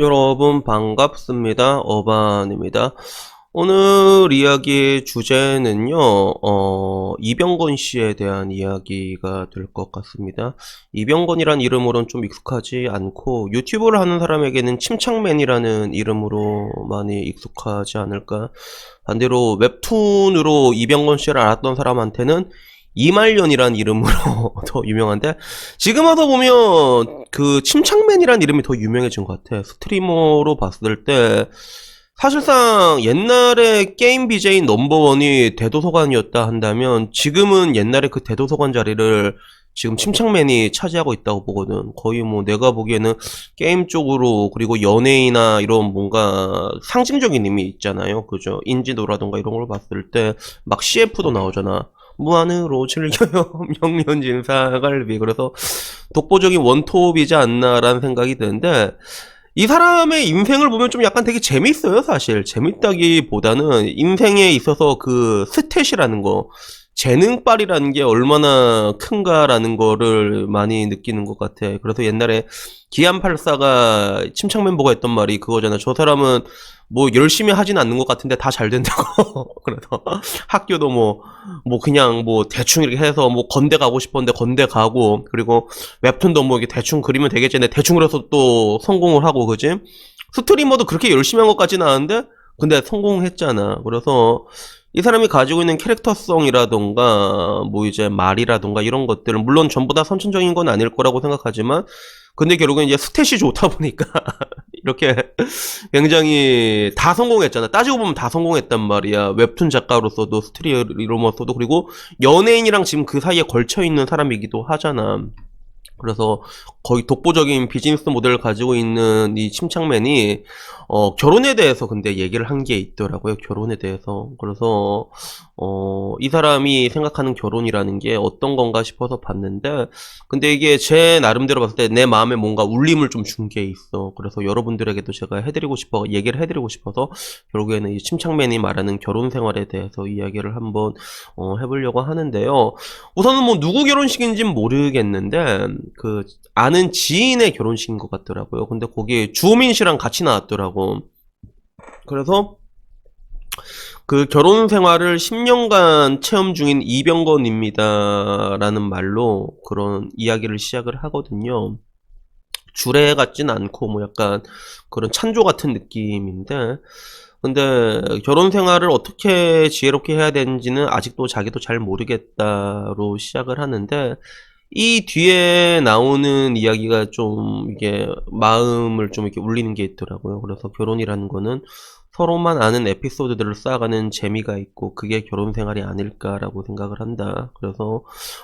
여러분 반갑습니다. 어반입니다. 오늘 이야기의 주제는요, 이병건 씨에 대한 이야기가 될 것 같습니다. 이병건이란 이름으로는 좀 익숙하지 않고, 유튜브를 하는 사람에게는 침착맨이라는 이름으로 많이 익숙하지 않을까. 반대로 웹툰으로 이병건 씨를 알았던 사람한테는 이말년이란 이름으로 더 유명한데, 지금 와서 보면 그 침착맨이란 이름이 더 유명해진 것 같아. 스트리머로 봤을 때 사실상 옛날에 게임 BJ 넘버원이 대도서관이었다 한다면, 지금은 옛날에 그 대도서관 자리를 지금 침착맨이 차지하고 있다고 보거든. 거의 뭐 내가 보기에는 게임 쪽으로, 그리고 연예인이나 이런 뭔가 상징적인 의미 있잖아요. 그죠? 인지도라던가 이런 걸 봤을 때 막 CF도 나오잖아. 무한으로 즐겨요. 명륜진 사갈비. 그래서 독보적인 원톱이지 않나라는 생각이 드는데, 이 사람의 인생을 보면 좀 약간 되게 재밌어요. 사실 재밌다기보다는 인생에 있어서 그 스탯이라는 거, 재능빨이라는 게 얼마나 큰가라는 거를 많이 느끼는 것 같아. 그래서 옛날에 기안84가 침착맨 보고 했던 말이 그거잖아. 저 사람은 뭐 열심히 하진 않는 것 같은데 다 잘 된다고. 그래서 학교도 뭐 그냥 뭐 대충 이렇게 해서 뭐 건대 가고 싶었는데 건대 가고, 그리고 웹툰도 뭐 이렇게 대충 그리면 되겠지. 근데 대충 그래서 또 성공을 하고, 그지? 스트리머도 그렇게 열심히 한 것 같지는 않은데 근데 성공했잖아. 그래서 이 사람이 가지고 있는 캐릭터성이라던가 뭐 이제 말이라던가 이런 것들은 물론 전부 다 선천적인 건 아닐 거라고 생각하지만, 근데 결국엔 이제 스탯이 좋다 보니까 이렇게 굉장히 다 성공했잖아. 따지고 보면 다 성공했단 말이야. 웹툰 작가로서도 스트리머로서도, 그리고 연예인이랑 지금 그 사이에 걸쳐 있는 사람이기도 하잖아. 그래서 거의 독보적인 비즈니스 모델을 가지고 있는 이 침착맨이 결혼에 대해서 근데 얘기를 한 게 있더라고요. 결혼에 대해서. 그래서 이 사람이 생각하는 결혼이라는 게 어떤 건가 싶어서 봤는데, 근데 이게 제 나름대로 봤을 때 내 마음에 뭔가 울림을 좀 준 게 있어. 그래서 여러분들에게도 제가 얘기를 해드리고 싶어서 결국에는 이 침착맨이 말하는 결혼 생활에 대해서 이야기를 한번 해보려고 하는데요. 우선은 뭐 누구 결혼식인지는 모르겠는데 그 아는 지인의 결혼식인 것 같더라고요. 근데 거기에 주호민 씨랑 같이 나왔더라고. 그래서 그 결혼 생활을 10년간 체험 중인 이병건입니다 라는 말로 그런 이야기를 시작을 하거든요. 주례 같진 않고 뭐 약간 그런 찬조 같은 느낌인데, 근데 결혼 생활을 어떻게 지혜롭게 해야 되는지는 아직도 자기도 잘 모르겠다로 시작을 하는데, 이 뒤에 나오는 이야기가 좀 이게 마음을 좀 이렇게 울리는 게 있더라고요. 그래서 결혼이라는 거는 서로만 아는 에피소드들을 쌓아가는 재미가 있고, 그게 결혼 생활이 아닐까라고 생각을 한다. 그래서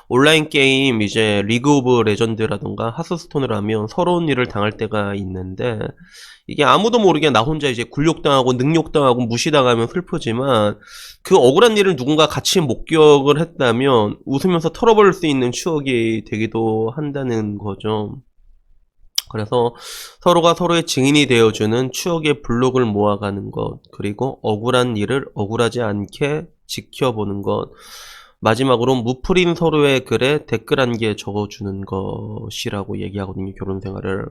온라인 게임 이제 리그 오브 레전드라던가 하스스톤을 하면 서러운 일을 당할 때가 있는데, 이게 아무도 모르게 나 혼자 이제 굴욕당하고 능욕당하고 무시당하면 슬프지만, 그 억울한 일을 누군가 같이 목격을 했다면 웃으면서 털어버릴 수 있는 추억이 되기도 한다는 거죠. 그래서 서로가 서로의 증인이 되어주는 추억의 블록을 모아가는 것, 그리고 억울한 일을 억울하지 않게 지켜보는 것, 마지막으로 무풀인 서로의 글에 댓글 한 개 적어주는 것이라고 얘기하거든요, 결혼 생활을.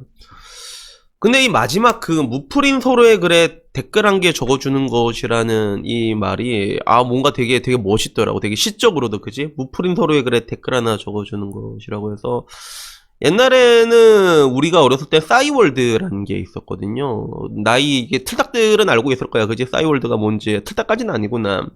근데 이 마지막 그 무풀인 서로의 글에 댓글 한 개 적어주는 것이라는 이 말이 뭔가 되게 멋있더라고. 되게 시적으로도, 그지? 무풀인 서로의 글에 댓글 하나 적어주는 것이라고 해서, 옛날에는 우리가 어렸을 때 싸이월드라는 게 있었거든요. 이게 틀딱들은 알고 있을 거야. 그지? 싸이월드가 뭔지. 틀딱까지는 아니구나.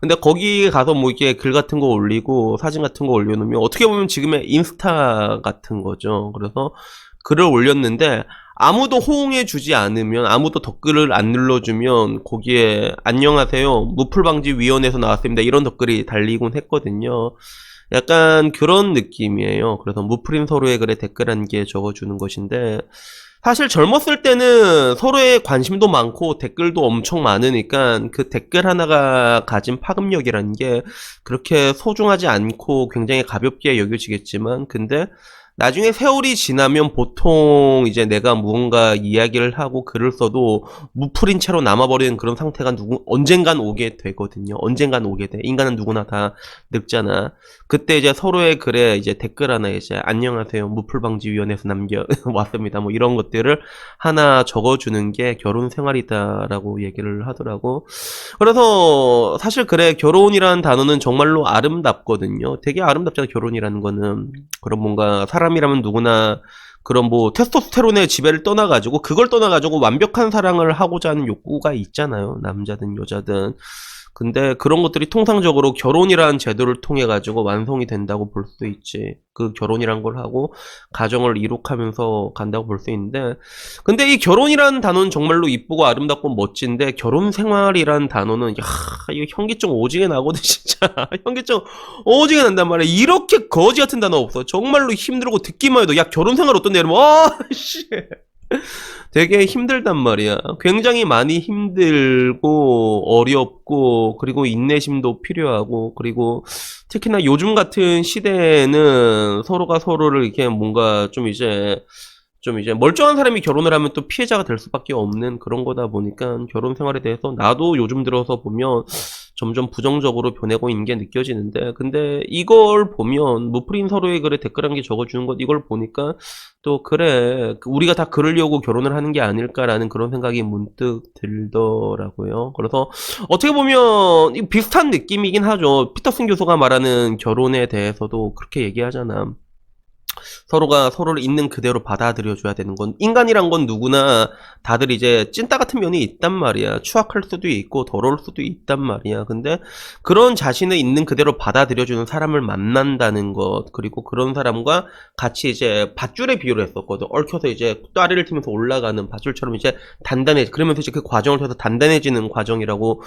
근데 거기 가서 뭐 이렇게 글 같은 거 올리고 사진 같은 거 올려놓으면 어떻게 보면 지금의 인스타 같은 거죠. 그래서 글을 올렸는데 아무도 호응해주지 않으면, 아무도 댓글을 안 눌러주면 거기에 안녕하세요, 무풀방지위원회에서 나왔습니다, 이런 댓글이 달리곤 했거든요. 약간 그런 느낌이에요. 그래서 무풀인 서로의 글에 댓글 한 개 적어주는 것인데, 사실 젊었을 때는 서로의 관심도 많고 댓글도 엄청 많으니까 그 댓글 하나가 가진 파급력이라는 게 그렇게 소중하지 않고 굉장히 가볍게 여겨지겠지만, 근데 나중에 세월이 지나면 보통 이제 내가 무언가 이야기를 하고 글을 써도 무풀인 채로 남아버리는 그런 상태가 언젠간 오게 되거든요. 언젠간 오게 돼. 인간은 누구나 다 늙잖아. 그때 이제 서로의 글에 이제 댓글 하나 이제 안녕하세요. 무풀방지위원회에서 남겨 왔습니다. 뭐 이런 것들을 하나 적어주는 게 결혼 생활이다라고 얘기를 하더라고. 그래서 사실 그래, 결혼이라는 단어는 정말로 아름답거든요. 되게 아름답잖아, 결혼이라는 거는. 그런 뭔가 사람이라면 누구나 그런 뭐 테스토스테론의 지배를 떠나가지고, 그걸 떠나가지고 완벽한 사랑을 하고자 하는 욕구가 있잖아요, 남자든 여자든. 근데 그런 것들이 통상적으로 결혼이라는 제도를 통해 가지고 완성이 된다고 볼 수 있지. 그 결혼이란 걸 하고 가정을 이룩하면서 간다고 볼 수 있는데, 근데 이 결혼이라는 단어는 정말로 이쁘고 아름답고 멋진데, 결혼 생활이라는 단어는 야, 이거 현기증 오지게 나거든 진짜. 현기증 오지게 난단 말이야. 이렇게 거지 같은 단어 없어. 정말로 힘들고 듣기만 해도 야, 결혼 생활 어떤데 이러면 씨. 되게 힘들단 말이야. 굉장히 많이 힘들고 어렵고, 그리고 인내심도 필요하고, 그리고 특히나 요즘 같은 시대에는 서로가 서로를 이렇게 뭔가 좀 이제 멀쩡한 사람이 결혼을 하면 또 피해자가 될 수밖에 없는 그런 거다 보니까, 결혼 생활에 대해서 나도 요즘 들어서 보면 점점 부정적으로 변하고 있는 게 느껴지는데, 근데 이걸 보면 무프린 서로의 글에 댓글 한 개 적어주는 것, 이걸 보니까 또 그래, 우리가 다 그러려고 결혼을 하는 게 아닐까라는 그런 생각이 문득 들더라고요. 그래서 어떻게 보면 비슷한 느낌이긴 하죠. 피터슨 교수가 말하는 결혼에 대해서도 그렇게 얘기하잖아. 서로가 서로를 있는 그대로 받아들여줘야 되는 건, 인간이란 건 누구나 다들 이제 찐따 같은 면이 있단 말이야. 추악할 수도 있고 더러울 수도 있단 말이야. 근데 그런 자신을 있는 그대로 받아들여주는 사람을 만난다는 것, 그리고 그런 사람과 같이 이제 밧줄에 비유를 했었거든. 얽혀서 이제 따리를 튀면서 올라가는 밧줄처럼 이제 그러면서 이제 그 과정을 통해서 단단해지는 과정이라고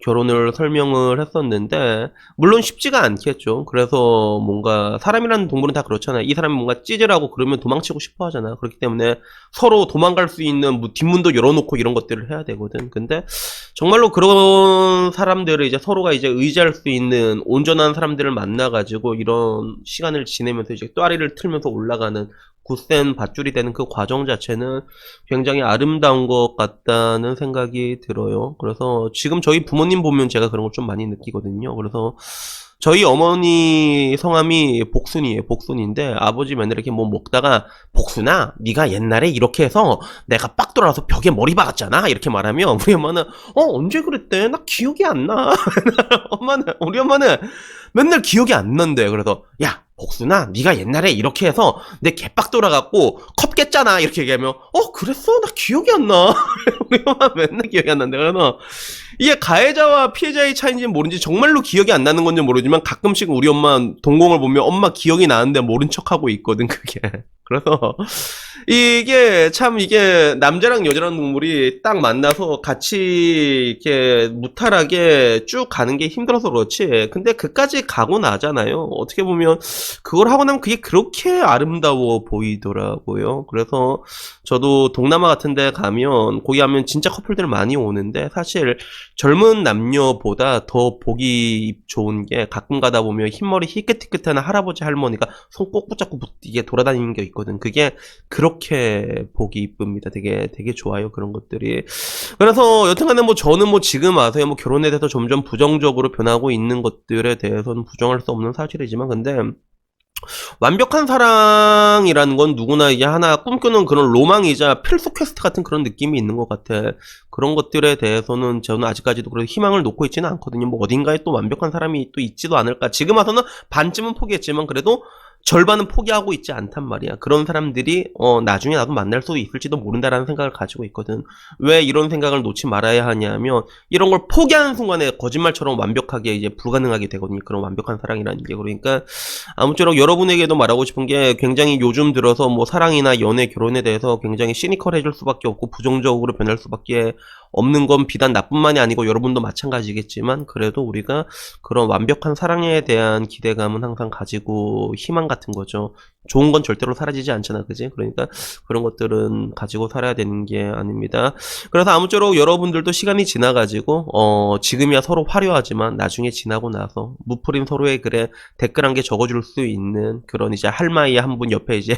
결혼을 설명을 했었는데, 물론 쉽지가 않겠죠. 그래서 뭔가 사람이라는 동물은 다 그렇잖아요. 이 사람이 뭔가 찌질하고 그러면 도망치고 싶어 하잖아. 그렇기 때문에 서로 도망갈 수 있는 뭐 뒷문도 열어놓고 이런 것들을 해야 되거든. 근데 정말로 그런 사람들을 이제 서로가 이제 의지할 수 있는 온전한 사람들을 만나가지고 이런 시간을 지내면서 이제 또아리를 틀면서 올라가는 굳센 밧줄이 되는 그 과정 자체는 굉장히 아름다운 것 같다는 생각이 들어요. 그래서 지금 저희 부모님 보면 제가 그런 걸 좀 많이 느끼거든요. 그래서 저희 어머니 성함이 복순이에요. 복순인데 아버지 맨날 이렇게 뭐 먹다가 복순아, 네가 옛날에 이렇게 해서 내가 빡 돌아서 벽에 머리 박았잖아. 이렇게 말하면 우리 엄마는 언제 그랬대? 나 기억이 안 나. 우리 엄마는 맨날 기억이 안 난대. 그래서 야, 복순아, 네가 옛날에 이렇게 해서 내 개빡 돌아갖고 컵 깼잖아. 이렇게 얘기하면 그랬어? 나 기억이 안 나. 우리 엄마 맨날 기억이 안 난대. 그래서 이게 가해자와 피해자의 차이인지는 모르는지, 정말로 기억이 안 나는 건지 모르지만 가끔씩 우리 엄마 동공을 보면 엄마 기억이 나는데 모른 척하고 있거든, 그게. 그래서 이게 남자랑 여자랑 동물이 딱 만나서 같이 이렇게 무탈하게 쭉 가는 게 힘들어서 그렇지. 근데 그까지 가고 나잖아요. 어떻게 보면 그걸 하고 나면 그게 그렇게 아름다워 보이더라고요. 그래서 저도 동남아 같은 데 가면 거기 하면 진짜 커플들 많이 오는데, 사실 젊은 남녀보다 더 보기 좋은 게 가끔 가다 보면 흰머리 희끗희끗한 할아버지 할머니가 손 꼭 붙잡고 이게 돌아다니는 게 있거든. 그게 그렇게 보기 이쁩니다. 되게 좋아요, 그런 것들이. 그래서 여튼간에 뭐 저는 뭐 지금 와서야 뭐 결혼에 대해서 점점 부정적으로 변하고 있는 것들에 대해서는 부정할 수 없는 사실이지만, 근데 완벽한 사랑이라는 건 누구나 이게 하나 꿈꾸는 그런 로망이자 필수 퀘스트 같은 그런 느낌이 있는 것 같아. 그런 것들에 대해서는 저는 아직까지도 그런 희망을 놓고 있지는 않거든요. 뭐 어딘가에 또 완벽한 사람이 또 있지도 않을까. 지금 와서는 반쯤은 포기했지만 그래도 절반은 포기하고 있지 않단 말이야. 그런 사람들이 나중에 나도 만날 수도 있을지도 모른다라는 생각을 가지고 있거든. 왜 이런 생각을 놓지 말아야 하냐면, 이런 걸 포기하는 순간에 거짓말처럼 완벽하게 이제 불가능하게 되거든요. 그런 완벽한 사랑이라는 게. 그러니까 아무쪼록 여러분에게도 말하고 싶은 게, 굉장히 요즘 들어서 뭐 사랑이나 연애, 결혼에 대해서 굉장히 시니컬해질 수밖에 없고 부정적으로 변할 수밖에 없는 건 비단 나뿐만이 아니고 여러분도 마찬가지겠지만, 그래도 우리가 그런 완벽한 사랑에 대한 기대감은 항상 가지고 희망 같은 같은 거죠. 좋은 건 절대로 사라지지 않잖아, 그지? 그러니까 그런 것들은 가지고 살아야 되는 게 아닙니다. 그래서 아무쪼록 여러분들도 시간이 지나가지고 지금이야 서로 화려하지만 나중에 지나고 나서 무프린 서로의 글에 댓글 한 개 적어줄 수 있는 그런 이제 할마이 한 분 옆에 이제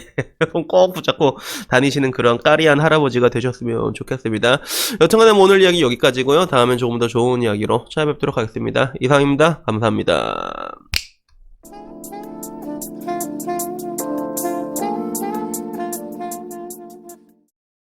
손 꼭 붙잡고 다니시는 그런 까리한 할아버지가 되셨으면 좋겠습니다. 여튼간에 오늘 이야기 여기까지고요. 다음엔 조금 더 좋은 이야기로 찾아뵙도록 하겠습니다. 이상입니다. 감사합니다.